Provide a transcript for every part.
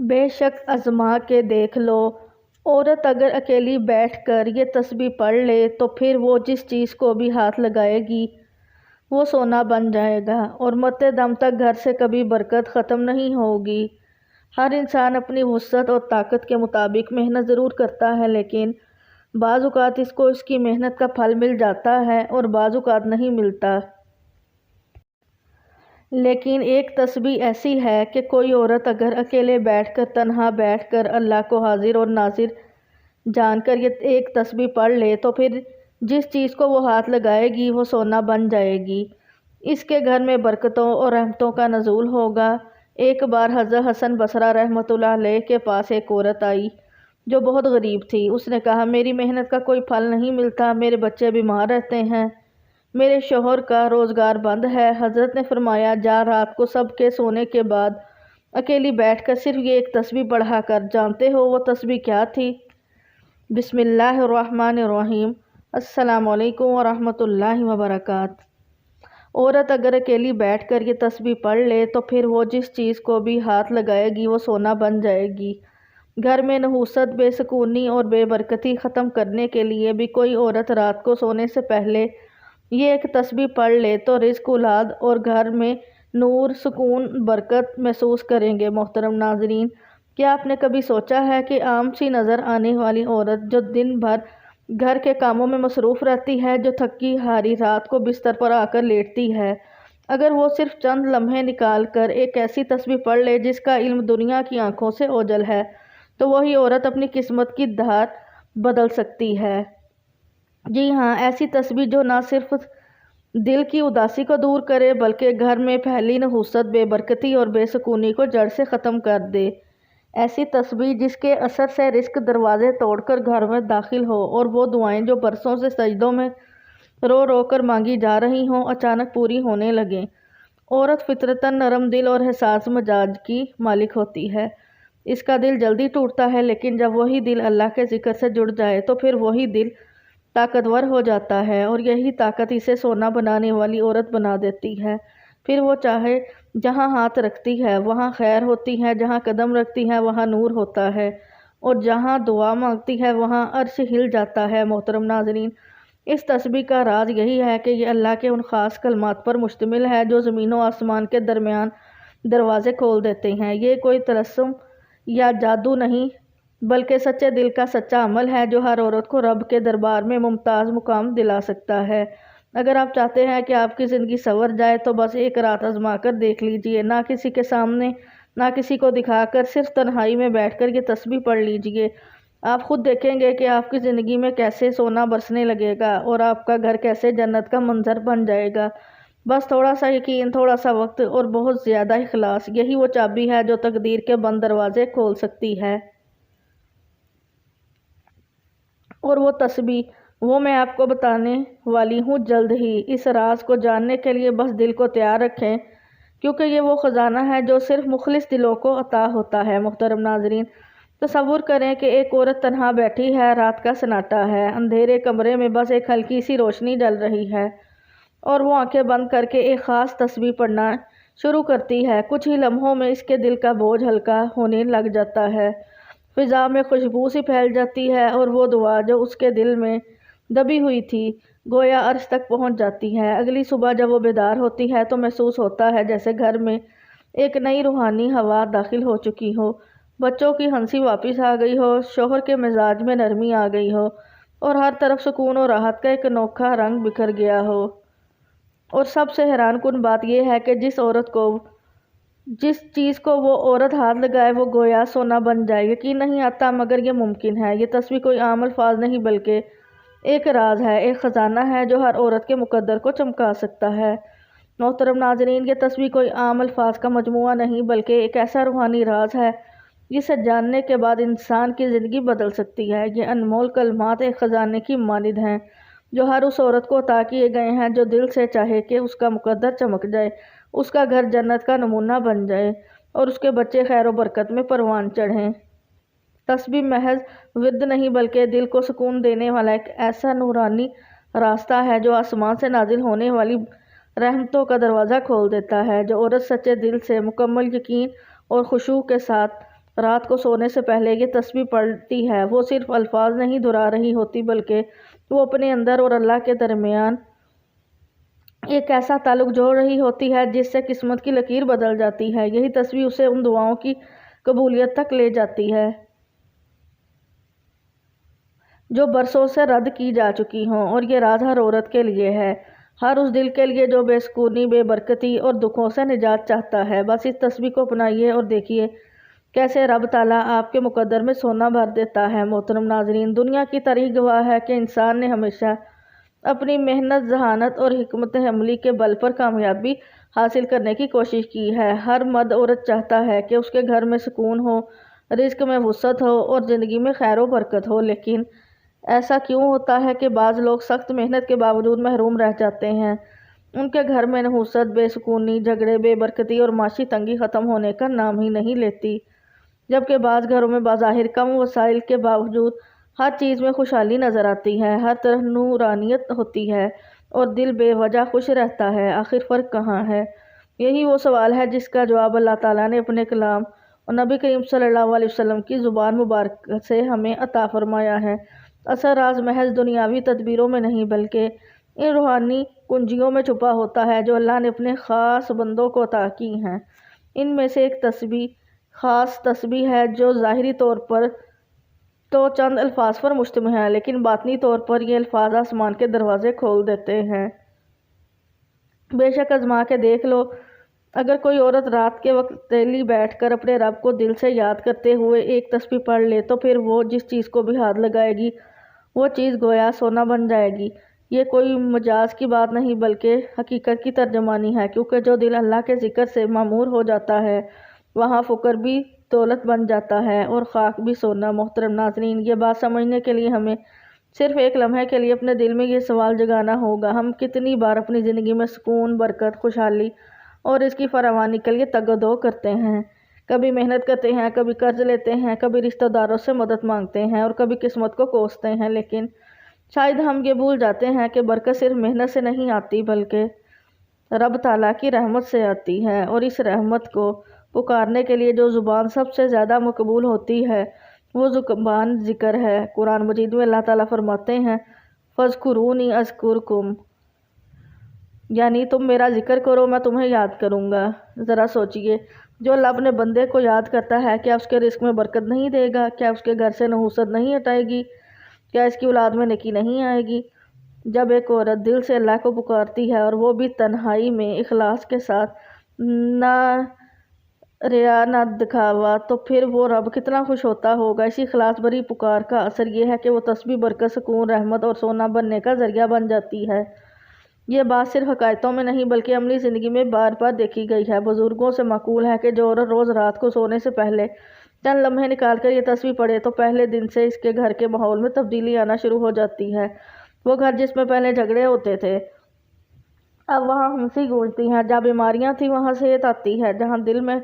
بے شک آزما کے دیکھ لو، عورت اگر اکیلی بیٹھ کر یہ تسبیح پڑھ لے تو پھر وہ جس چیز کو بھی ہاتھ لگائے گی وہ سونا بن جائے گا، اور مرتے دم تک گھر سے کبھی برکت ختم نہیں ہوگی۔ ہر انسان اپنی وسعت اور طاقت کے مطابق محنت ضرور کرتا ہے، لیکن بعض اوقات اس کو اس کی محنت کا پھل مل جاتا ہے اور بعض اوقات نہیں ملتا۔ لیکن ایک تسبیح ایسی ہے کہ کوئی عورت اگر اکیلے بیٹھ کر تنہا بیٹھ کر اللہ کو حاضر اور ناظر جان کر یہ ایک تسبیح پڑھ لے تو پھر جس چیز کو وہ ہاتھ لگائے گی وہ سونا بن جائے گی۔ اس کے گھر میں برکتوں اور رحمتوں کا نزول ہوگا۔ ایک بار حضرت حسن بصری رحمۃ اللہ علیہ کے پاس ایک عورت آئی جو بہت غریب تھی۔ اس نے کہا، میری محنت کا کوئی پھل نہیں ملتا، میرے بچے بیمار رہتے ہیں، میرے شوہر کا روزگار بند ہے۔ حضرت نے فرمایا، جا رات کو سب کے سونے کے بعد اکیلی بیٹھ کر صرف یہ ایک تسبیح پڑھا کر۔ جانتے ہو وہ تسبیح کیا تھی؟ بسم اللہ الرحمن الرحیم۔ السلام علیکم ورحمۃ اللہ وبرکاتہ۔ عورت اگر اکیلی بیٹھ کر یہ تسبیح پڑھ لے تو پھر وہ جس چیز کو بھی ہاتھ لگائے گی وہ سونا بن جائے گی۔ گھر میں نحوست، بے سکونی اور بے برکتی ختم کرنے کے لیے بھی کوئی عورت رات کو سونے سے پہلے یہ ایک تسبیح پڑھ لے تو رزق، اولاد اور گھر میں نور، سکون، برکت محسوس کریں گے۔ محترم ناظرین، کیا آپ نے کبھی سوچا ہے کہ عام سی نظر آنے والی عورت جو دن بھر گھر کے کاموں میں مصروف رہتی ہے، جو تھکی ہاری رات کو بستر پر آ کر لیٹتی ہے، اگر وہ صرف چند لمحے نکال کر ایک ایسی تسبیح پڑھ لے جس کا علم دنیا کی آنکھوں سے اوجھل ہے، تو وہی عورت اپنی قسمت کی دھار بدل سکتی ہے۔ جی ہاں، ایسی تسبیح جو نہ صرف دل کی اداسی کو دور کرے بلکہ گھر میں پھیلی نحوست، بے برکتی اور بے سکونی کو جڑ سے ختم کر دے۔ ایسی تسبیح جس کے اثر سے رزق دروازے توڑ کر گھر میں داخل ہو اور وہ دعائیں جو برسوں سے سجدوں میں رو رو کر مانگی جا رہی ہوں اچانک پوری ہونے لگیں۔ عورت فطرتاً نرم دل اور حساس مزاج کی مالک ہوتی ہے۔ اس کا دل جلدی ٹوٹتا ہے، لیکن جب وہی دل اللہ کے ذکر سے جڑ جائے تو پھر وہی دل طاقتور ہو جاتا ہے، اور یہی طاقت اسے سونا بنانے والی عورت بنا دیتی ہے۔ پھر وہ چاہے جہاں ہاتھ رکھتی ہے وہاں خیر ہوتی ہے، جہاں قدم رکھتی ہے وہاں نور ہوتا ہے، اور جہاں دعا مانگتی ہے وہاں عرش ہل جاتا ہے۔ محترم ناظرین، اس تسبیح کا راز یہی ہے کہ یہ اللہ کے ان خاص کلمات پر مشتمل ہے جو زمین و آسمان کے درمیان دروازے کھول دیتے ہیں۔ یہ کوئی طلسم یا جادو نہیں بلکہ سچے دل کا سچا عمل ہے جو ہر عورت کو رب کے دربار میں ممتاز مقام دلا سکتا ہے۔ اگر آپ چاہتے ہیں کہ آپ کی زندگی سنور جائے تو بس ایک رات آزما کر دیکھ لیجئے، نہ کسی کے سامنے، نہ کسی کو دکھا کر، صرف تنہائی میں بیٹھ کر یہ تسبیح پڑھ لیجئے۔ آپ خود دیکھیں گے کہ آپ کی زندگی میں کیسے سونا برسنے لگے گا اور آپ کا گھر کیسے جنت کا منظر بن جائے گا۔ بس تھوڑا سا یقین، تھوڑا سا وقت اور بہت زیادہ اخلاص، یہی وہ چابی ہے جو تقدیر کے بند دروازے کھول سکتی ہے۔ اور وہ تسبیح وہ میں آپ کو بتانے والی ہوں جلد ہی۔ اس راز کو جاننے کے لیے بس دل کو تیار رکھیں، کیونکہ یہ وہ خزانہ ہے جو صرف مخلص دلوں کو عطا ہوتا ہے۔ محترم ناظرین، تصور کریں کہ ایک عورت تنہا بیٹھی ہے، رات کا سناٹا ہے، اندھیرے کمرے میں بس ایک ہلکی سی روشنی جل رہی ہے، اور وہ آنکھیں بند کر کے ایک خاص تسبیح پڑھنا شروع کرتی ہے۔ کچھ ہی لمحوں میں اس کے دل کا بوجھ ہلکا ہونے لگ جاتا ہے، فضا میں خوشبو سی پھیل جاتی ہے، اور وہ دعا جو اس کے دل میں دبی ہوئی تھی گویا عرش تک پہنچ جاتی ہے۔ اگلی صبح جب وہ بیدار ہوتی ہے تو محسوس ہوتا ہے جیسے گھر میں ایک نئی روحانی ہوا داخل ہو چکی ہو، بچوں کی ہنسی واپس آ گئی ہو، شوہر کے مزاج میں نرمی آ گئی ہو، اور ہر طرف سکون اور راحت کا ایک انوکھا رنگ بکھر گیا ہو۔ اور سب سے حیران کن بات یہ ہے کہ جس چیز کو وہ عورت ہاتھ لگائے وہ گویا سونا بن جائے۔ یقین نہیں آتا مگر یہ ممکن ہے۔ یہ تسبیح کوئی عام الفاظ نہیں بلکہ ایک راز ہے، ایک خزانہ ہے جو ہر عورت کے مقدر کو چمکا سکتا ہے۔ محترم ناظرین، یہ تسبیح کوئی عام الفاظ کا مجموعہ نہیں بلکہ ایک ایسا روحانی راز ہے جسے جاننے کے بعد انسان کی زندگی بدل سکتی ہے۔ یہ انمول کلمات ایک خزانے کی مانند ہیں جو ہر اس عورت کو عطا کیے گئے ہیں جو دل سے چاہے کہ اس کا مقدر چمک جائے، اس کا گھر جنت کا نمونہ بن جائے، اور اس کے بچے خیر و برکت میں پروان چڑھیں۔ تسبیح محض ورد نہیں بلکہ دل کو سکون دینے والا ایک ایسا نورانی راستہ ہے جو آسمان سے نازل ہونے والی رحمتوں کا دروازہ کھول دیتا ہے۔ جو عورت سچے دل سے، مکمل یقین اور خشوع کے ساتھ رات کو سونے سے پہلے یہ تسبیح پڑھتی ہے، وہ صرف الفاظ نہیں دہرا رہی ہوتی بلکہ وہ اپنے اندر اور اللہ کے درمیان ایک ایسا تعلق جوڑ رہی ہوتی ہے جس سے قسمت کی لکیر بدل جاتی ہے۔ یہی تسبیح اسے ان دعاؤں کی قبولیت تک لے جاتی ہے جو برسوں سے رد کی جا چکی ہوں، اور یہ راز ہر عورت کے لیے ہے، ہر اس دل کے لیے جو بے سکونی، بے برکتی اور دکھوں سے نجات چاہتا ہے۔ بس اس تسبیح کو اپنائیے اور دیکھیے کیسے رب تعالیٰ آپ کے مقدر میں سونا بھر دیتا ہے۔ محترم ناظرین، دنیا کی تاریخ گواہ ہے کہ انسان نے ہمیشہ اپنی محنت، ذہانت اور حکمت عملی کے بل پر کامیابی حاصل کرنے کی کوشش کی ہے۔ ہر مرد عورت چاہتا ہے کہ اس کے گھر میں سکون ہو، رزق میں وسعت ہو اور زندگی میں خیر و برکت ہو، لیکن ایسا کیوں ہوتا ہے کہ بعض لوگ سخت محنت کے باوجود محروم رہ جاتے ہیں؟ ان کے گھر میں نحوست، بے سکونی، جھگڑے، بے برکتی اور معاشی تنگی ختم ہونے کا نام ہی نہیں لیتی، جبکہ بعض گھروں میں بظاہر کم وسائل کے باوجود ہر چیز میں خوشحالی نظر آتی ہے، ہر طرح نورانیت ہوتی ہے اور دل بے وجہ خوش رہتا ہے۔ آخر فرق کہاں ہے؟ یہی وہ سوال ہے جس کا جواب اللہ تعالیٰ نے اپنے کلام اور نبی کریم صلی اللہ علیہ وسلم کی زبان مبارکہ سے ہمیں عطا فرمایا ہے۔ اصل راز محض دنیاوی تدبیروں میں نہیں بلکہ ان روحانی کنجیوں میں چھپا ہوتا ہے جو اللہ نے اپنے خاص بندوں کو عطا کی ہیں۔ ان میں سے ایک تسبیح خاص تسبیح ہے جو ظاہری طور پر تو چند الفاظ پر مشتمل ہے، لیکن باطنی طور پر یہ الفاظ آسمان کے دروازے کھول دیتے ہیں۔ بے شک آزما کے دیکھ لو، اگر کوئی عورت رات کے وقت اکیلی بیٹھ کر اپنے رب کو دل سے یاد کرتے ہوئے ایک تسبیح پڑھ لے تو پھر وہ جس چیز کو بھی ہاتھ لگائے گی وہ چیز گویا سونا بن جائے گی۔ یہ کوئی مجاز کی بات نہیں بلکہ حقیقت کی ترجمانی ہے، کیونکہ جو دل اللہ کے ذکر سے معمور ہو جاتا ہے وہاں فقر بھی دولت بن جاتا ہے اور خاک بھی سونا۔ محترم ناظرین، یہ بات سمجھنے کے لیے ہمیں صرف ایک لمحے کے لیے اپنے دل میں یہ سوال جگانا ہوگا، ہم کتنی بار اپنی زندگی میں سکون، برکت، خوشحالی اور اس کی فراوانی کے لیے تگ و دو کرتے ہیں؟ کبھی محنت کرتے ہیں، کبھی قرض لیتے ہیں، کبھی رشتہ داروں سے مدد مانگتے ہیں اور کبھی قسمت کو کوستے ہیں، لیکن شاید ہم یہ بھول جاتے ہیں کہ برکت صرف محنت سے نہیں آتی بلکہ رب تعالیٰ کی رحمت سے آتی ہے، اور اس رحمت کو پکارنے کے لیے جو زبان سب سے زیادہ مقبول ہوتی ہے وہ زبان ذکر ہے۔ قرآن مجید میں اللہ تعالیٰ فرماتے ہیں فَاذْكُرُونِی أَذْكُرْكُمْ، یعنی تم میرا ذکر کرو میں تمہیں یاد کروں گا۔ ذرا سوچئے، جو اللہ اپنے بندے کو یاد کرتا ہے کیا اس کے رزق میں برکت نہیں دے گا؟ کیا اس کے گھر سے نحوست نہیں ہٹائے گی؟ کیا اس کی اولاد میں نیکی نہیں آئے گی؟ جب ایک عورت دل سے اللہ کو پکارتی ہے اور وہ بھی تنہائی میں اخلاص کے ساتھ، نہ ریا نہ دکھاوا، تو پھر وہ رب کتنا خوش ہوتا ہوگا۔ اسی اخلاص بھری پکار کا اثر یہ ہے کہ وہ تسبیح برکت، سکون، رحمت اور سونا بننے کا ذریعہ بن جاتی ہے۔ یہ بات صرف حکایتوں میں نہیں بلکہ عملی زندگی میں بار بار دیکھی گئی ہے۔ بزرگوں سے منقول ہے کہ جو عورت روز رات کو سونے سے پہلے چند لمحے نکال کر یہ تسبیح پڑھے تو پہلے دن سے اس کے گھر کے ماحول میں تبدیلی آنا شروع ہو جاتی ہے۔ وہ گھر جس میں پہلے جھگڑے ہوتے تھے اب وہاں ہنسی گونجتی ہے، جہاں بیماریاں تھیں وہاں صحت آتی ہے، جہاں دل میں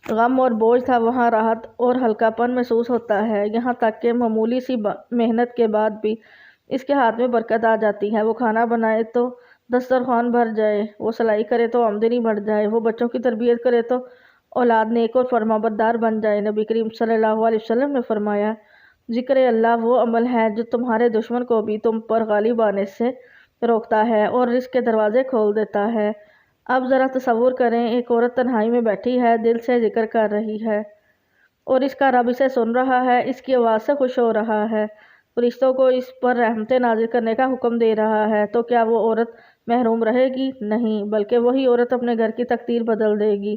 غم اور بوجھ تھا وہاں راحت اور ہلکا پن محسوس ہوتا ہے، یہاں تک کہ معمولی سی محنت کے بعد بھی اس کے ہاتھ میں برکت آ جاتی ہے۔ وہ کھانا بنائے تو دسترخوان بھر جائے، وہ سلائی کرے تو آمدنی بڑھ جائے، وہ بچوں کی تربیت کرے تو اولاد نیک اور فرمانبردار بن جائے۔ نبی کریم صلی اللہ علیہ وسلم نے فرمایا ذکر اللہ وہ عمل ہے جو تمہارے دشمن کو بھی تم پر غالب آنے سے روکتا ہے اور رزق کے دروازے کھول دیتا ہے۔ اب ذرا تصور کریں، ایک عورت تنہائی میں بیٹھی ہے، دل سے ذکر کر رہی ہے اور اس کا رب اسے سن رہا ہے، اس کی آواز سے خوش ہو رہا ہے، فرشتوں کو اس پر رحمتیں نازل کرنے کا حکم دے رہا ہے، تو کیا وہ عورت محروم رہے گی؟ نہیں، بلکہ وہی عورت اپنے گھر کی تقدیر بدل دے گی۔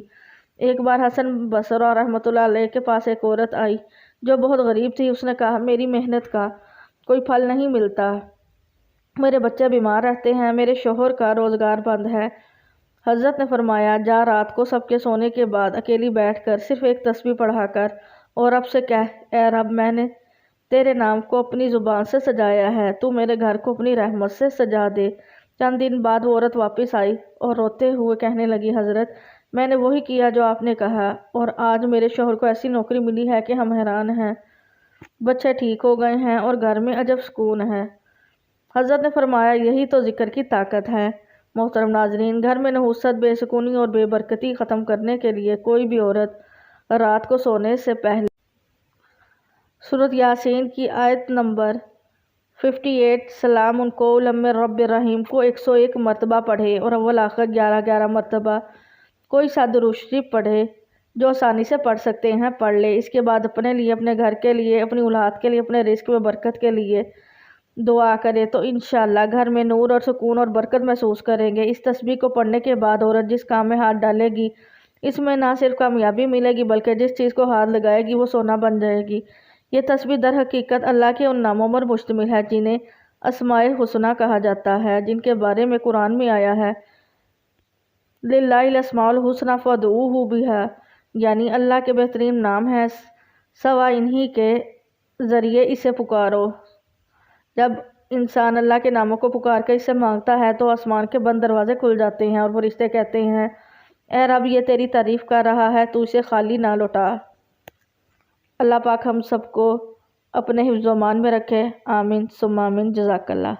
ایک بار حسن بصری رحمۃ اللہ علیہ کے پاس ایک عورت آئی جو بہت غریب تھی۔ اس نے کہا میری محنت کا کوئی پھل نہیں ملتا، میرے بچے بیمار رہتے ہیں، میرے شوہر کا روزگار بند ہے۔ حضرت نے فرمایا جا رات کو سب کے سونے کے بعد اکیلی بیٹھ کر صرف ایک تسبیح پڑھا کر اور رب سے کہہ اے رب میں نے تیرے نام کو اپنی زبان سے سجایا ہے، تو میرے گھر کو اپنی رحمت سے سجا دے۔ چند دن بعد وہ عورت واپس آئی اور روتے ہوئے کہنے لگی حضرت میں نے وہی کیا جو آپ نے کہا اور آج میرے شوہر کو ایسی نوکری ملی ہے کہ ہم حیران ہیں، بچے ٹھیک ہو گئے ہیں اور گھر میں عجب سکون ہے۔ حضرت نے فرمایا یہی تو ذکر کی طاقت ہے۔ محترم ناظرین، گھر میں نحوست، بے سکونی اور بے برکتی ختم کرنے کے لیے کوئی بھی عورت رات کو سونے سے پہلے سورۃ یاسین کی آیت نمبر 58 سلام قولا من رب الرحیم کو 101 مرتبہ پڑھے اور اول آخر 11 مرتبہ کوئی سا درود شریف پڑھے جو آسانی سے پڑھ سکتے ہیں پڑھ لے۔ اس کے بعد اپنے لیے، اپنے گھر کے لیے، اپنی اولاد کے لیے، اپنے رزق میں برکت کے لیے دعا کرے تو انشاءاللہ گھر میں نور اور سکون اور برکت محسوس کریں گے۔ اس تسبیح کو پڑھنے کے بعد عورت جس کام میں ہاتھ ڈالے گی اس میں نہ صرف کامیابی ملے گی بلکہ جس چیز کو ہاتھ لگائے گی وہ سونا بن جائے گی۔ یہ تسبیح در حقیقت اللہ کے ان ناموں پر مشتمل ہے جنہیں اسماء الحسنی کہا جاتا ہے، جن کے بارے میں قرآن میں آیا ہے للہ الاسماء الحسنی فادعوہ بہا، یعنی اللہ کے بہترین نام ہیں، سوا انہی کے ذریعے اسے پکارو۔ جب انسان اللہ کے ناموں کو پکار کر اس سے مانگتا ہے تو آسمان کے بند دروازے کھل جاتے ہیں اور فرشتے کہتے ہیں اے رب یہ تیری تعریف کر رہا ہے، تو اسے خالی نہ لوٹا۔ اللہ پاک ہم سب کو اپنے حفظ و امان میں رکھے، آمین ثم آمین، جزاک اللہ۔